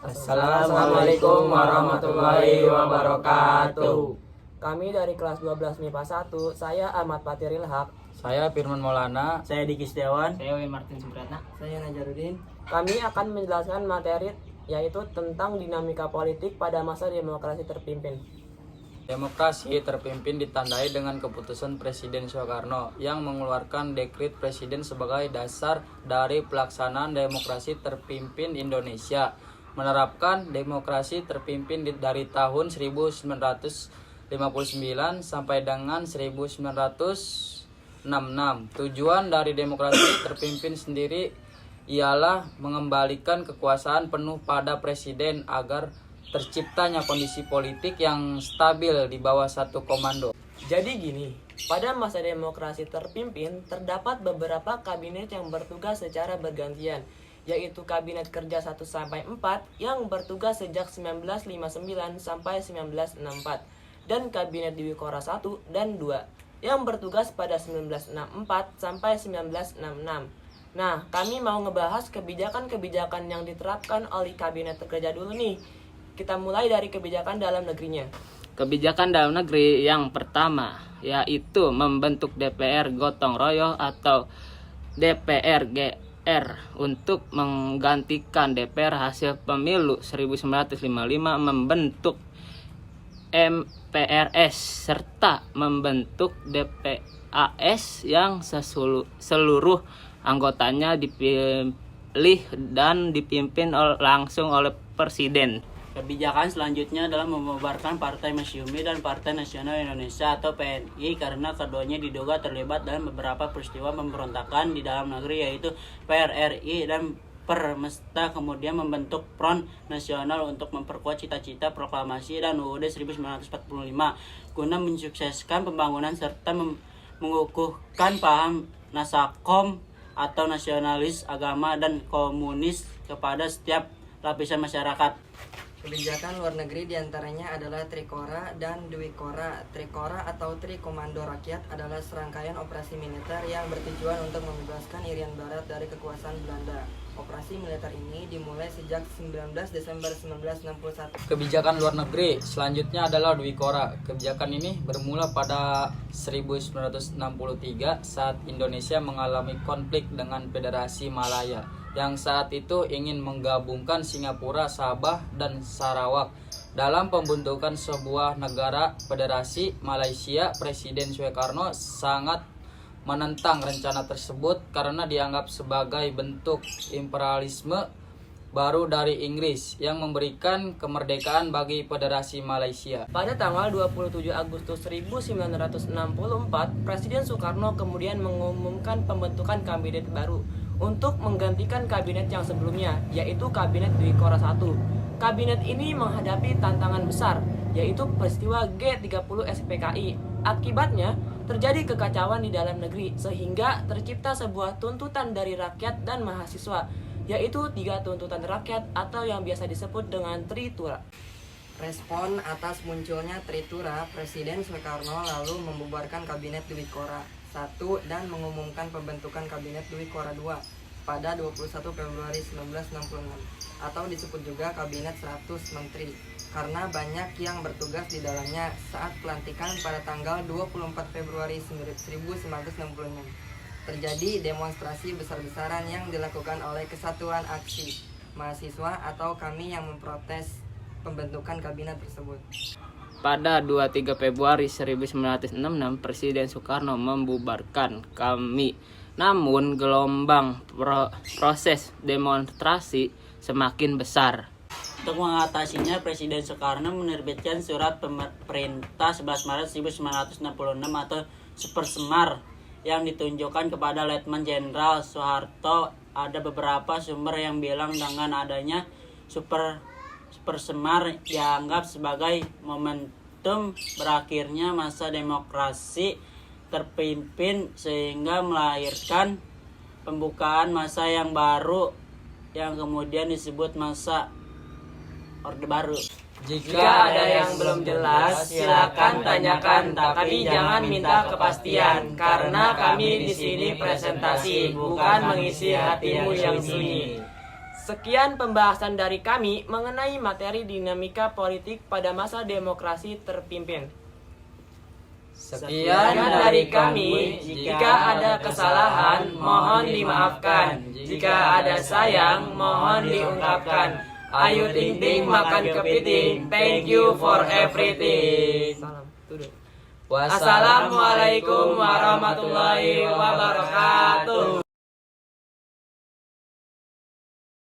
Assalamualaikum warahmatullahi wabarakatuh. Kami dari kelas 12 MIPA 1, saya Ahmad Fatiril Haq. Saya Firman Maulana. Saya Diki Setiawan. Saya Win Martin Subratna. Saya Najarudin. Kami akan menjelaskan materi yaitu tentang dinamika politik pada masa demokrasi terpimpin. Demokrasi terpimpin ditandai dengan keputusan Presiden Soekarno yang mengeluarkan dekret presiden sebagai dasar dari pelaksanaan demokrasi terpimpin Indonesia. Menerapkan demokrasi terpimpin dari tahun 1959 sampai dengan 1966. Tujuan dari demokrasi terpimpin sendiri ialah mengembalikan kekuasaan penuh pada presiden agar terciptanya kondisi politik yang stabil di bawah satu komando. Jadi gini, pada masa demokrasi terpimpin terdapat beberapa kabinet yang bertugas secara bergantian, yaitu Kabinet Kerja 1-4 yang bertugas sejak 1959 sampai 1964 dan Kabinet Dwi Kora 1 dan 2 yang bertugas pada 1964 sampai 1966. Nah, kami mau ngebahas kebijakan-kebijakan yang diterapkan oleh Kabinet Kerja dulu nih. Kita mulai dari kebijakan dalam negerinya. Kebijakan dalam negeri yang pertama yaitu membentuk DPR gotong royong atau DPR-GR untuk menggantikan DPR hasil pemilu 1955, membentuk MPRS serta membentuk DPAS yang seluruh anggotanya dipilih dan dipimpin langsung oleh presiden. Kebijakan selanjutnya adalah membubarkan Partai Masyumi dan Partai Nasional Indonesia atau PNI karena keduanya diduga terlibat dalam beberapa peristiwa pemberontakan di dalam negeri, yaitu PRRI dan Permesta. Kemudian membentuk Front Nasional untuk memperkuat cita-cita proklamasi dan UUD 1945 guna mensukseskan pembangunan serta mengukuhkan paham Nasakom atau nasionalis agama dan komunis kepada setiap lapisan masyarakat. Kebijakan luar negeri diantaranya adalah Trikora dan Dwikora. Trikora atau Tri Komando Rakyat adalah serangkaian operasi militer yang bertujuan untuk membebaskan Irian Barat dari kekuasaan Belanda. Operasi militer ini dimulai sejak 19 Desember 1961. Kebijakan luar negeri selanjutnya adalah Dwikora. Kebijakan ini bermula pada 1963 saat Indonesia mengalami konflik dengan Federasi Malaya yang saat itu ingin menggabungkan Singapura, Sabah, dan Sarawak dalam pembentukan sebuah negara federasi Malaysia. Presiden Soekarno sangat menentang rencana tersebut karena dianggap sebagai bentuk imperialisme baru dari Inggris yang memberikan kemerdekaan bagi Federasi Malaysia. Pada tanggal 27 Agustus 1964, Presiden Soekarno kemudian mengumumkan pembentukan kabinet baru untuk menggantikan kabinet yang sebelumnya, yaitu Kabinet Dwi Kora 1. Kabinet ini menghadapi tantangan besar, yaitu peristiwa G30 SPKI. Akibatnya, terjadi kekacauan di dalam negeri, sehingga tercipta sebuah tuntutan dari rakyat dan mahasiswa, yaitu 3 tuntutan rakyat atau yang biasa disebut dengan Tritura. Respon atas munculnya Tritura, Presiden Soekarno lalu membubarkan Kabinet Dwi Kora 1 dan mengumumkan pembentukan Kabinet Dwi Kora 2 pada 21 Februari 1966 atau disebut juga Kabinet 100 Menteri karena banyak yang bertugas di dalamnya saat pelantikan pada tanggal 24 Februari 1966. Terjadi demonstrasi besar-besaran yang dilakukan oleh Kesatuan Aksi Mahasiswa atau KAMI yang memprotes pembentukan kabinet tersebut. Pada 23 Februari 1966, Presiden Soekarno membubarkan KAMI. Namun gelombang proses demonstrasi semakin besar. Untuk mengatasinya, Presiden Soekarno menerbitkan surat perintah 11 Maret 1966 atau Supersemar yang ditunjukkan kepada Letnan Jenderal Soeharto. Ada beberapa sumber yang bilang dengan adanya Supersemar dianggap sebagai momentum berakhirnya masa demokrasi terpimpin sehingga melahirkan pembukaan masa yang baru yang kemudian disebut masa Orde Baru. Jika ada yang belum jelas, silakan tanyakan, tapi jangan minta kepastian, karena kami di sini presentasi, bukan mengisi hatimu yang sunyi. Sekian pembahasan dari kami mengenai materi dinamika politik pada masa demokrasi terpimpin. Sekian dari kami. Jika ada kesalahan, mohon dimaafkan. Jika ada sayang, mohon diungkapkan. Ayu ting ting makan kepiting. Thank you for everything. Salam. Assalamualaikum warahmatullahi wabarakatuh.